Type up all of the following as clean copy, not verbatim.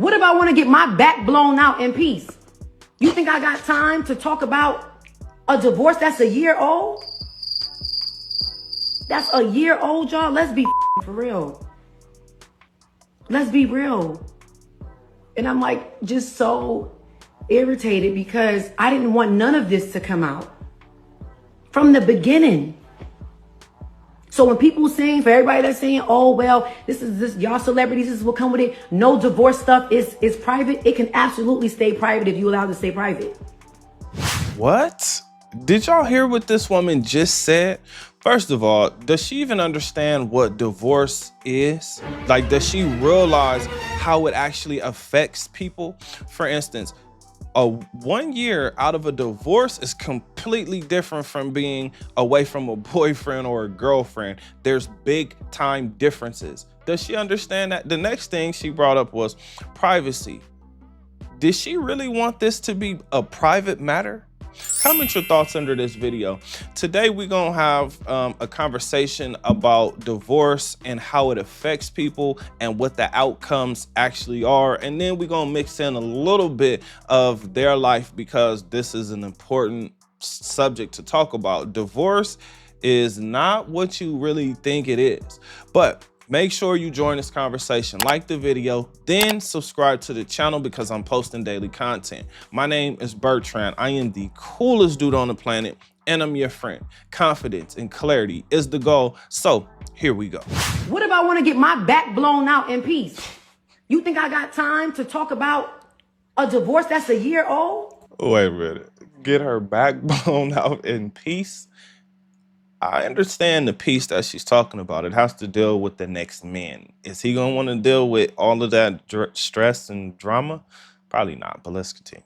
What if I want to get my back blown out in peace? You think I got time to talk about a divorce that's a year old? That's a year old, y'all. Let's be for real. Let's be real. And I'm like just so irritated because I didn't want none of this to come out from the beginning. So when people saying, for everybody that's saying, oh, well, this y'all celebrities, this is what come with it. No divorce stuff is private. It can absolutely stay private if you allow it to stay private. What? Did y'all hear what this woman just said? First of all, does she even understand what divorce is? Like, does she realize how it actually affects people? For instance, 1 year out of a divorce is completely different from being away from a boyfriend or a girlfriend. There's big time differences. Does she understand that? The next thing she brought up was privacy. Did she really want this to be a private matter? Comment your thoughts under this video. Today we're gonna have a conversation about divorce and how it affects people and what the outcomes actually are, and then we're gonna mix in a little bit of their life because this is an important subject to talk about. Divorce is not what you really think it is, but make sure you join this conversation, like the video, then subscribe to the channel because I'm posting daily content. My name is Bertrand. I am the coolest dude on the planet, and I'm your friend. Confidence and clarity is the goal. So here we go. What if I want to get my back blown out in peace? You think I got time to talk about a divorce that's a year old? Wait a minute. Get her back blown out in peace? I understand the piece that she's talking about. It has to deal with the next man. Is he gonna want to deal with all of that stress and drama? Probably not, but let's continue.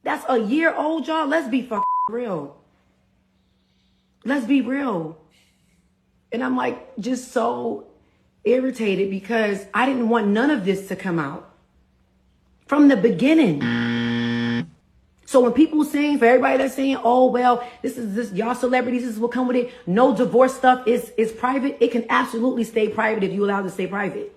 That's a year old, y'all. Let's be real. Let's be real. And I'm like just so irritated because I didn't want none of this to come out from the beginning. So when people saying, for everybody that's saying, oh, well, this y'all celebrities, this is what come with it. No divorce stuff is private. It can absolutely stay private if you allow it to stay private.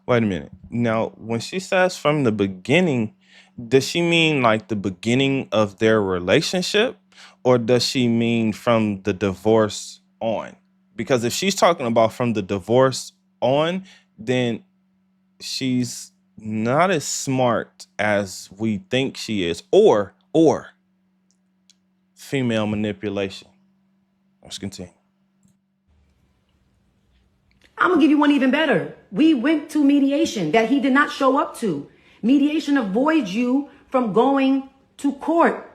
Wait a minute. Now, when she says from the beginning, does she mean like the beginning of their relationship, or does she mean from the divorce on? Because if she's talking about from the divorce on, then she's not as smart as we think she is, or female manipulation. Let's continue. I'm gonna give you one even better. We went to mediation that he did not show up to. Mediation avoids you from going to court.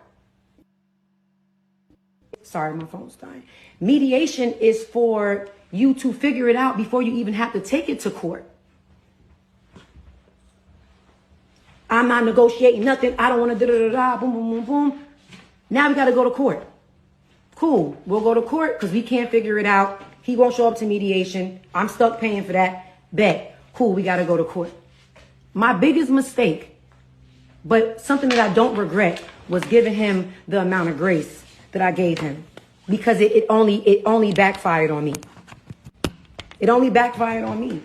Sorry, my phone's dying. Mediation is for you to figure it out before you even have to take it to court. I'm not negotiating nothing. I don't want to da-da-da-da, boom, boom, boom, boom. Now we got to go to court. Cool. We'll go to court because we can't figure it out. He won't show up to mediation. I'm stuck paying for that. Bet. Cool. We got to go to court. My biggest mistake, but something that I don't regret, was giving him the amount of grace that I gave him because it only backfired on me. It only backfired on me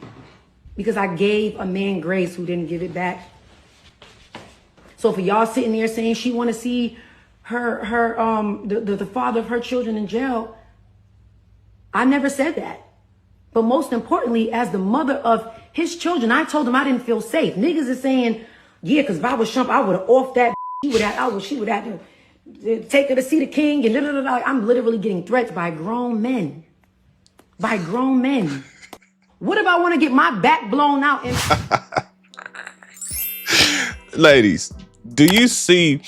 because I gave a man grace who didn't give it back. So for y'all sitting there saying she want to see the father of her children in jail, I never said that. But most importantly, as the mother of his children, I told him I didn't feel safe. Niggas is saying, yeah, because if I was Trump, I would have offed that. She would have to take her to see the king and I'm literally getting threats by grown men. By grown men. What if I want to get my back blown out? Ladies, do you see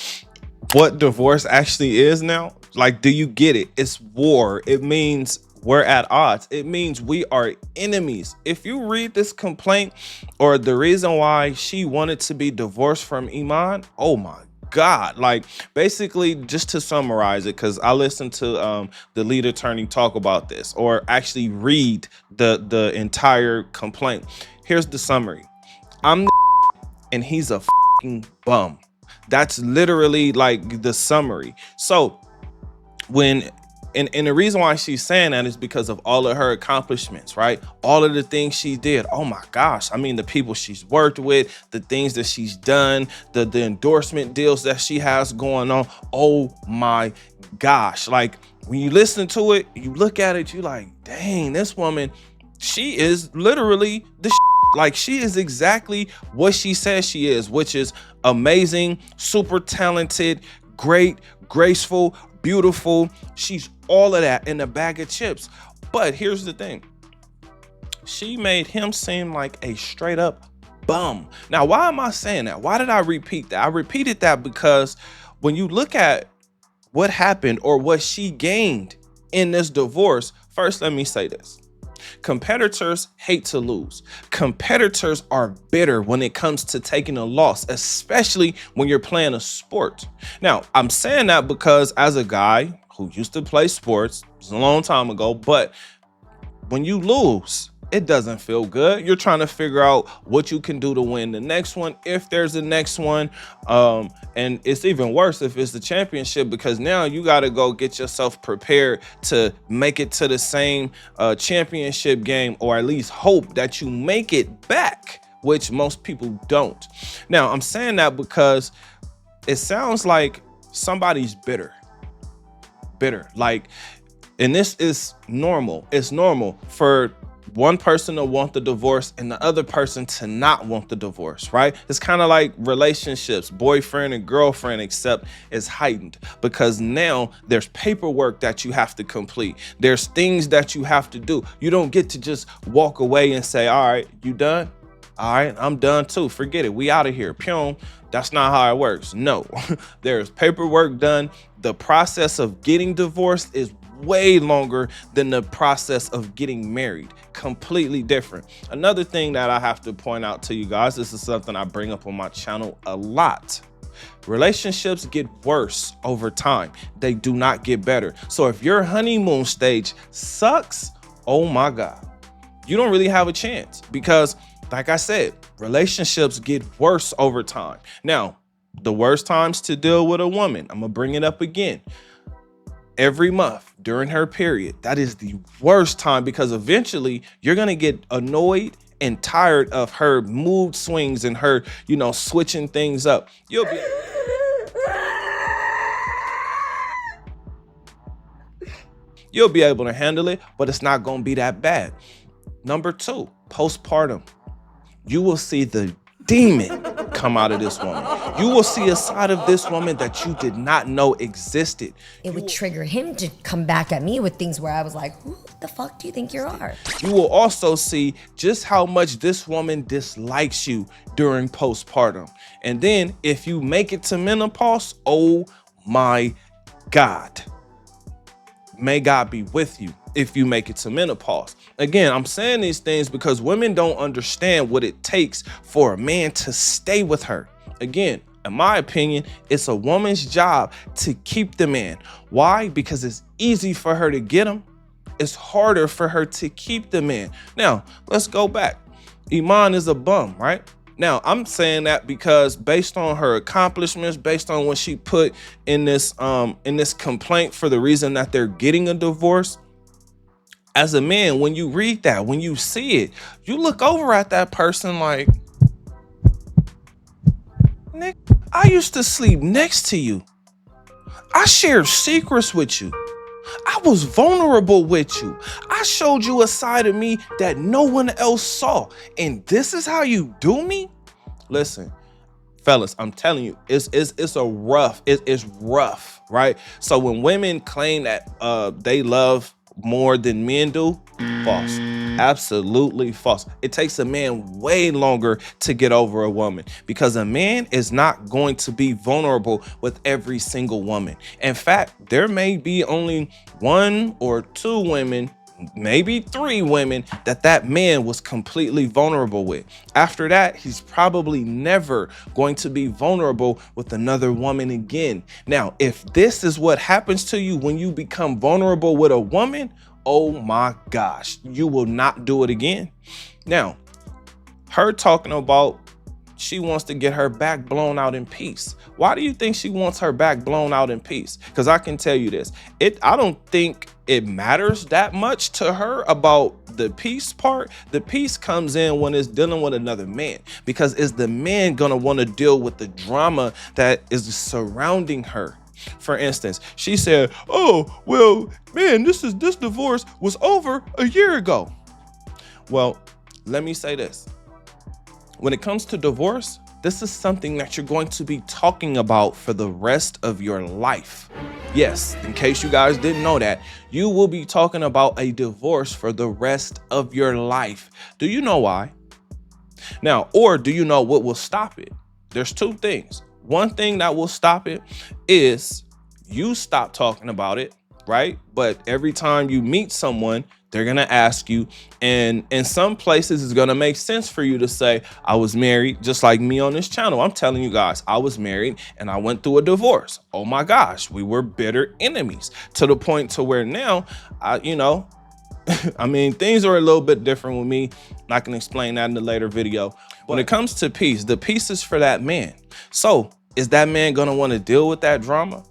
what divorce actually is now? Like, do you get it? It's war. It means we're at odds. It means we are enemies. If you read this complaint or the reason why she wanted to be divorced from Iman, oh my God. Like, basically, just to summarize it, because I listened to the lead attorney talk about this, or actually read the entire complaint. Here's the summary. I'm the and he's a bum. That's literally like the summary. So when And the reason why she's saying that is because of all of her accomplishments, right? All of the things she did. Oh my gosh. I mean, the people she's worked with, the things that she's done, the endorsement deals that she has going on. Oh my gosh. Like when you listen to it, you look at it, you like, dang, this woman, she is literally the like she is exactly what she says she is, which is amazing, super talented, great, graceful, beautiful. She's all of that in a bag of chips. But here's the thing. She made him seem like a straight up bum. Now, why am I saying that? Why did I repeat that? I repeated that because when you look at what happened or what she gained in this divorce, first, let me say this. Competitors hate to lose. Competitors are bitter when it comes to taking a loss, especially when you're playing a sport. Now, I'm saying that because as a guy who used to play sports, it was a long time ago, but when you lose, it doesn't feel good. You're trying to figure out what you can do to win the next one, if there's a next one. And it's even worse if it's the championship, because now you got to go get yourself prepared to make it to the same championship game, or at least hope that you make it back, which most people don't. Now, I'm saying that because it sounds like somebody's bitter. Like, and this is normal. It's normal for one person to want the divorce and the other person to not want the divorce, right? It's kind of like relationships, boyfriend and girlfriend, except it's heightened because now there's paperwork that you have to complete. There's things that you have to do. You don't get to just walk away and say, all right, you done? All right, I'm done too. Forget it. We out of here. Pyong. That's not how it works. No, there's paperwork done. The process of getting divorced is way longer than the process of getting married. Completely different. Another thing that I have to point out to you guys, this is something I bring up on my channel a lot. Relationships get worse over time. They do not get better. So if your honeymoon stage sucks, oh my God, you don't really have a chance because, like I said, relationships get worse over time. Now, the worst times to deal with a woman, I'm gonna bring it up again. Every month during her period, that is the worst time because eventually you're going to get annoyed and tired of her mood swings and her, switching things up. You'll be able to handle it, but it's not going to be that bad. Number 2, postpartum. You will see the demon come out of this woman. You will see a side of this woman that you did not know existed. It would trigger him to come back at me with things where I was like, who the fuck do you think you are? You will also see just how much this woman dislikes you during postpartum. And then if you make it to menopause, oh my God. May God be with you if you make it to menopause. Again, I'm saying these things because women don't understand what it takes for a man to stay with her. Again, in my opinion, it's a woman's job to keep the man. Why? Because it's easy for her to get him. It's harder for her to keep the man. Now, let's go back. Iman is a bum, right? Now, I'm saying that because based on her accomplishments, based on what she put in this complaint for the reason that they're getting a divorce, as a man, when you read that, when you see it, you look over at that person like, Nick, I used to sleep next to you. I shared secrets with you. I was vulnerable with you. I showed you a side of me that no one else saw. And this is how you do me? Listen, fellas, I'm telling you, it's rough, right? So when women claim that they love more than men do, false. Absolutely false. It takes a man way longer to get over a woman because a man is not going to be vulnerable with every single woman. In fact, there may be only 1 or 2 women, maybe 3 women that man was completely vulnerable with. After that, he's probably never going to be vulnerable with another woman again. Now, if this is what happens to you when you become vulnerable with a woman, oh my gosh, you will not do it again. Now, her talking about she wants to get her back blown out in peace? Why do you think she wants her back blown out in peace? Because I can tell you this, I don't think it matters that much to her about the peace part. The peace comes in when it's dealing with another man, because is the man gonna want to deal with the drama that is surrounding her? For instance, she said, oh, well, man, this divorce was over a year ago. Well, let me say this. When it comes to divorce, this is something that you're going to be talking about for the rest of your life. Yes, in case you guys didn't know that, you will be talking about a divorce for the rest of your life. Do you know why? Now, or do you know what will stop it? There's two things. One thing that will stop it is you stop talking about it, right? But every time you meet someone, they're going to ask you, and in some places it's going to make sense for you to say, I was married, just like me on this channel. I'm telling you guys, I was married and I went through a divorce. Oh my gosh, we were bitter enemies, to the point to where now, I mean, things are a little bit different with me. I can explain that in a later video. When it comes to peace, the peace is for that man. So is that man going to want to deal with that drama?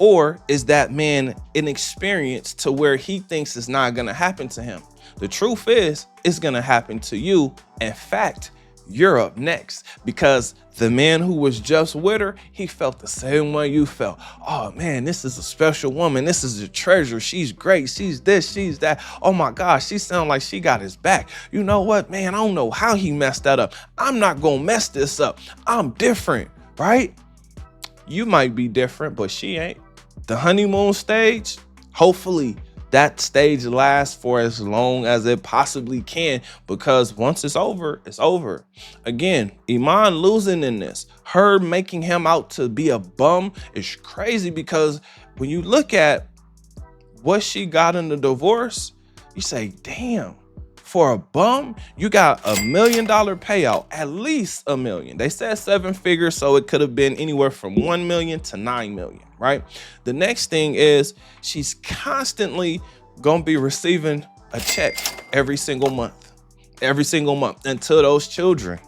Or is that man inexperienced to where he thinks it's not going to happen to him? The truth is, it's going to happen to you. In fact, you're up next, because the man who was just with her, he felt the same way you felt. Oh man, this is a special woman. This is a treasure. She's great. She's this, she's that. Oh my gosh, she sounds like she got his back. You know what, man? I don't know how he messed that up. I'm not going to mess this up. I'm different, right? You might be different, but she ain't. The honeymoon stage, hopefully that stage lasts for as long as it possibly can, because once it's over, it's over. Again, Iman losing in this, her making him out to be a bum, is crazy, because when you look at what she got in the divorce, you say, damn, for a bum, you got $1 million payout, at least $1 million. They said 7 figures, so it could have been anywhere from 1 million to 9 million, right? The next thing is she's constantly gonna be receiving a check every single month until those children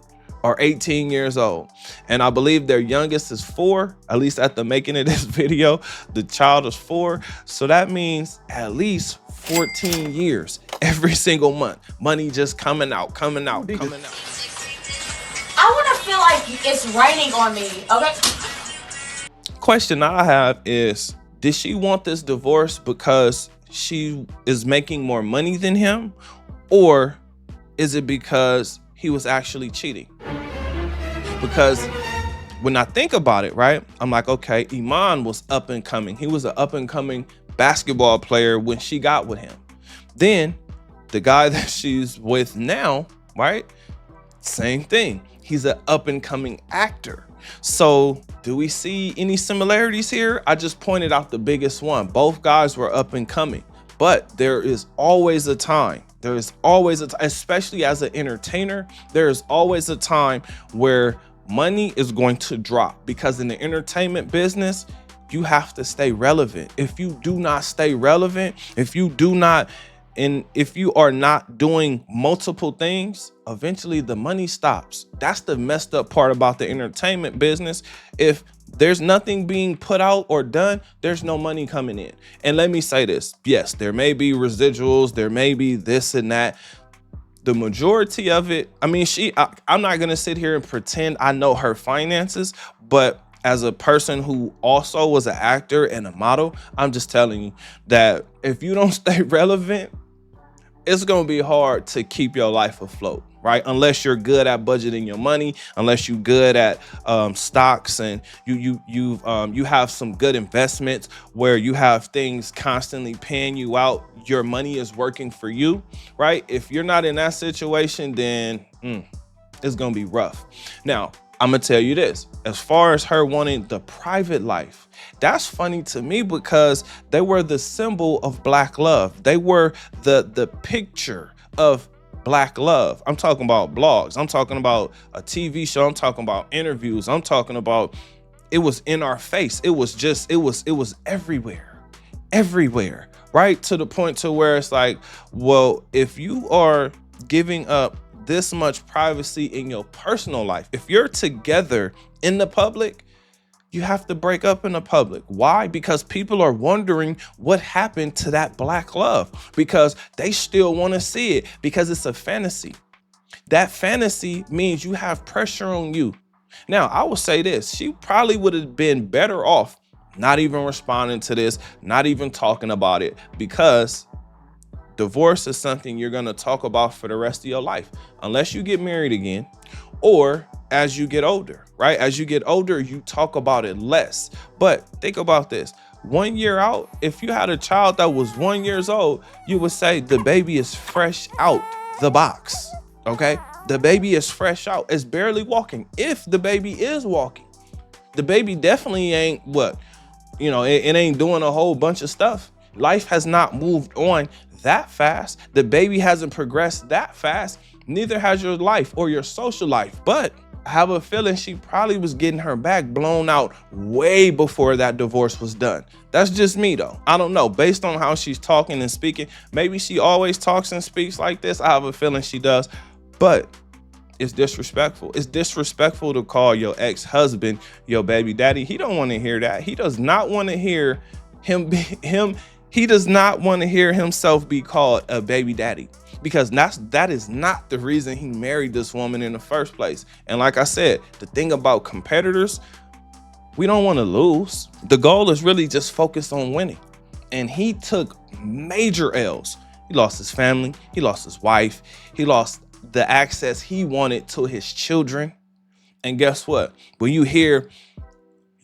are 18 years old. And I believe their youngest is 4, at least at the making of this video, the child is 4. So that means at least 14 years every single month. Money just coming out. I want to feel like it's raining on me, okay? Question I have is, did she want this divorce because she is making more money than him? Or is it because he was actually cheating? Because when I think about it, right, I'm like, okay, Iman was up and coming. He was an up and coming basketball player when she got with him. Then the guy that she's with now, right, same thing. He's an up and coming actor. So do we see any similarities here? I just pointed out the biggest one. Both guys were up and coming, but there is always a time. There is always a time, especially as an entertainer, there is always a time where money is going to drop, because in the entertainment business, you have to stay relevant. If you do not stay relevant, if you are not doing multiple things, eventually the money stops. That's the messed up part about the entertainment business. If there's nothing being put out or done, there's no money coming in. And let me say this, yes, there may be residuals, there may be this and that. The majority of it, I mean, I'm not gonna sit here and pretend I know her finances, but as a person who also was an actor and a model, I'm just telling you that if you don't stay relevant, it's gonna be hard to keep your life afloat, right? Unless you're good at budgeting your money, unless you're good at stocks, and you have some good investments where you have things constantly paying you out. Your money is working for you, right? If you're not in that situation, then it's gonna be rough. Now, I'm gonna tell you this, as far as her wanting the private life, that's funny to me, because they were the symbol of Black love. They were the picture of Black love. I'm talking about blogs. I'm talking about a TV show. I'm talking about interviews. I'm talking about, it was in our face. It was everywhere, right? To the point to where it's like, well, if you are giving up this much privacy in your personal life. If you're together in the public, you have to break up in the public. Why? Because people are wondering what happened to that black love, because they still want to see it, because it's a fantasy. That fantasy means you have pressure on you. Now, I will say this, she probably would have been better off not even responding to this, not even talking about it, because divorce is something you're going to talk about for the rest of your life, unless you get married again, or as you get older, right? As you get older, you talk about it less. But think about this. 1 year out, if you had a child that was 1 year old, you would say the baby is fresh out the box, okay? The baby is fresh out. It's barely walking. If the baby is walking, the baby definitely ain't it ain't doing a whole bunch of stuff. Life has not moved on that fast. The baby hasn't progressed that fast. Neither has your life or your social life. But I have a feeling she probably was getting her back blown out way before that divorce was done. That's just me though. I don't know. Based on how she's talking and speaking, maybe she always talks and speaks like this. I have a feeling she does, but it's disrespectful. It's disrespectful to call your ex-husband your baby daddy. He don't want to hear that. He does not want to hear he does not want to hear himself be called a baby daddy, because that is not the reason he married this woman in the first place. And like I said, the thing about competitors, we don't want to lose. The goal is really just focused on winning. And he took major L's. He lost his family. He lost his wife. He lost the access he wanted to his children. And guess what? When you hear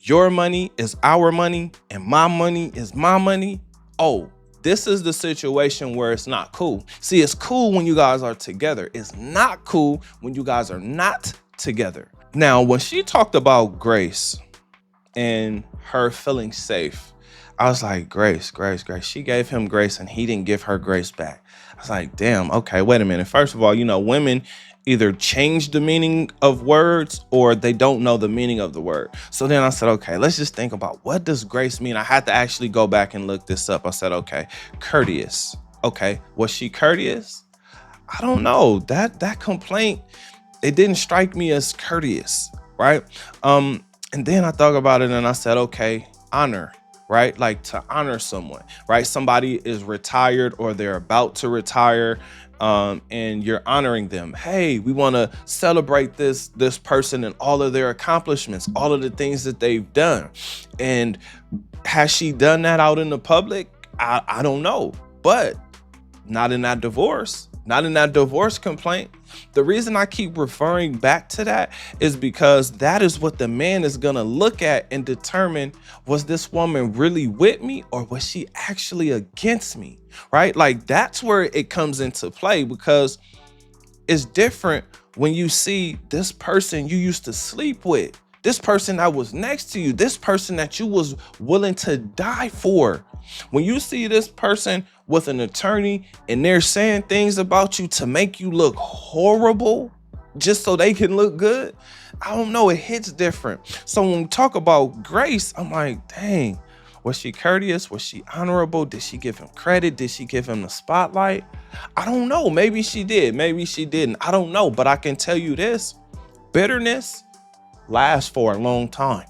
your money is our money and my money is my money, oh, this is the situation where it's not cool. See, it's cool when you guys are together. It's not cool when you guys are not together. Now, when she talked about Grace and her feeling safe, I was like, Grace. She gave him grace and he didn't give her grace back. I was like, damn, okay, wait a minute. First of all, women either change the meaning of words or they don't know the meaning of the word. So then I said, okay, let's just think about, what does grace mean? I had to actually go back and look this up. I said, okay, courteous. Okay, was she courteous? I don't know. That complaint, it didn't strike me as courteous, right? And then I thought about it and I said, okay, honor. Right? Like to honor someone, right? Somebody is retired or they're about to retire, and you're honoring them. Hey, we want to celebrate this person and all of their accomplishments, all of the things that they've done. And has she done that out in the public? I don't know, but not in that divorce. Not in that divorce complaint. The reason I keep referring back to that is because that is what the man is going to look at and determine, was this woman really with me or was she actually against me, right? Like that's where it comes into play, because it's different when you see this person you used to sleep with, this person that was next to you, this person that you was willing to die for. When you see this person with an attorney and they're saying things about you to make you look horrible just so they can look good, I don't know, it hits different. So when we talk about Grace, I'm like, dang, was she courteous? Was she honorable? Did she give him credit? Did she give him the spotlight? I don't know. Maybe she did. Maybe she didn't. I don't know. But I can tell you this, bitterness lasts for a long time.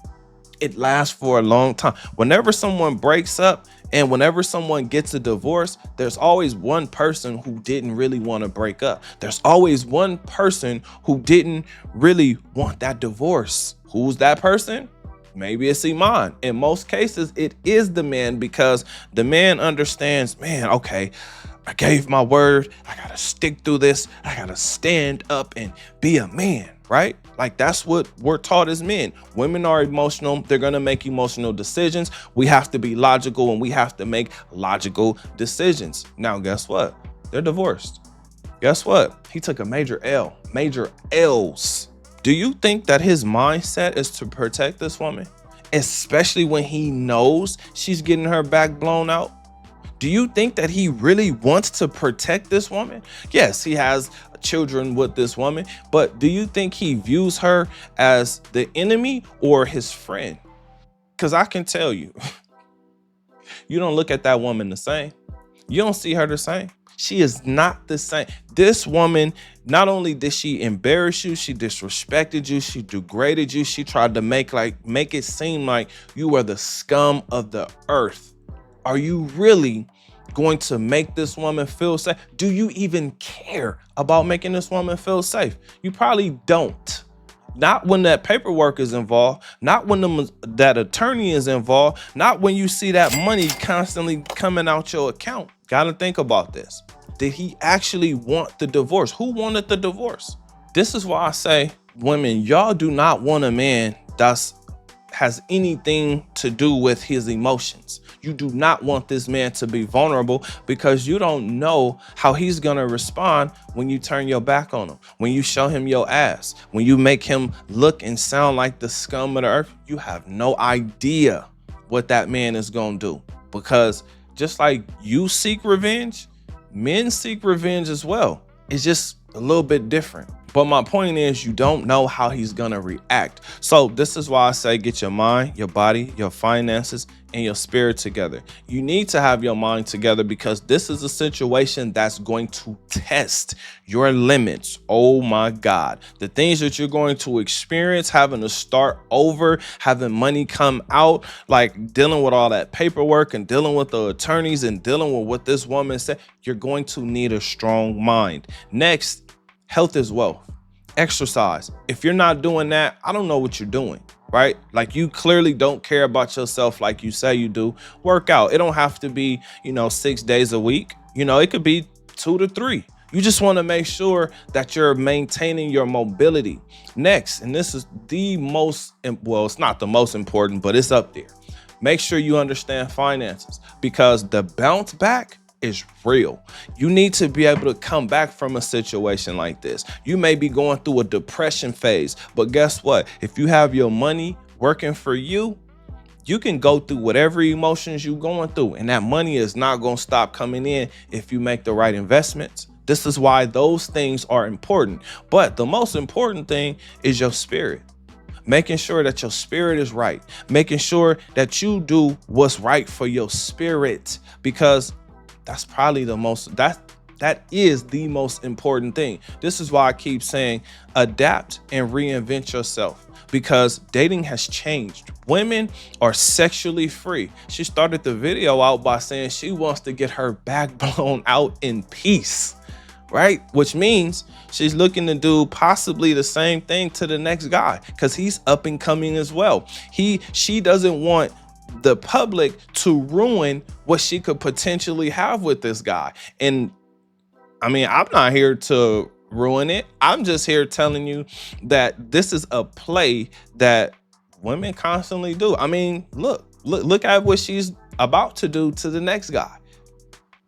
It lasts for a long time. Whenever someone breaks up and whenever someone gets a divorce, there's always one person who didn't really want to break up. There's always one person who didn't really want that divorce. Who's that person? Maybe it's Iman. In most cases, it is the man, because the man understands, man, okay, I gave my word. I got to stick through this. I got to stand up and be a man, right? Like that's what we're taught as men. Women are emotional. They're going to make emotional decisions. We have to be logical and we have to make logical decisions. Now, guess what? They're divorced. Guess what? He took a major L's. Do you think that his mindset is to protect this woman, especially when he knows she's getting her back blown out? Do you think that he really wants to protect this woman? Yes, he has children with this woman, but do you think he views her as the enemy or his friend? Because I can tell you, you don't look at that woman the same. You don't see her the same. She is not the same. This woman, not only did she embarrass you, she disrespected you, she degraded you, she tried to make it seem like you were the scum of the earth. Are you really going to make this woman feel safe? Do you even care about making this woman feel safe? You probably don't. Not when that paperwork is involved, not when that attorney is involved, not when you see that money constantly coming out your account. Gotta think about this. Did he actually want the divorce? Who wanted the divorce? This is why I say, women, y'all do not want a man that's has anything to do with his emotions. You do not want this man to be vulnerable because you don't know how he's gonna respond when you turn your back on him, when you show him your ass, when you make him look and sound like the scum of the earth. You have no idea what that man is gonna do, because just like you seek revenge, men seek revenge as well. It's just a little bit different. But my point is, you don't know how he's gonna react. So this is why I say get your mind, your body, your finances, and your spirit together. You need to have your mind together because this is a situation that's going to test your limits. Oh my God. The things that you're going to experience, having to start over, having money come out, like dealing with all that paperwork and dealing with the attorneys and dealing with what this woman said, you're going to need a strong mind. Next, health is wealth. Exercise. If you're not doing that, I don't know what you're doing, right? Like, you clearly don't care about yourself like you say you do. Work out. It don't have to be, 6 days a week. It could be 2 to 3. You just want to make sure that you're maintaining your mobility. Next, and this is the most, well, it's not the most important, but it's up there. Make sure you understand finances, because the bounce back is real. You need to be able to come back from a situation like this. You may be going through a depression phase, but guess what? If you have your money working for you, you can go through whatever emotions you're going through, and that money is not going to stop coming in if you make the right investments. This is why those things are important. But the most important thing is your spirit. Making sure that your spirit is right. Making sure that you do what's right for your spirit, because that's probably that is the most important thing. This is why I keep saying adapt and reinvent yourself, because dating has changed. Women are sexually free. She started the video out by saying she wants to get her back blown out in peace, right? Which means she's looking to do possibly the same thing to the next guy, because he's up and coming as well. She doesn't want the public to ruin what she could potentially have with this guy. And I mean, I'm not here to ruin it. I'm just here telling you that this is a play that women constantly do. I mean, look at what she's about to do to the next guy.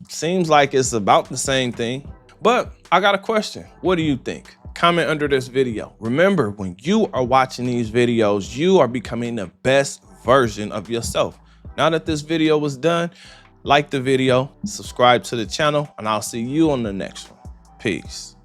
Seems like it's about the same thing. But I got a question. What do you think? Comment under this video. Remember, when you are watching these videos, you are becoming the best version of yourself. Now that this video was done, like the video, subscribe to the channel, and I'll see you on the next one. Peace.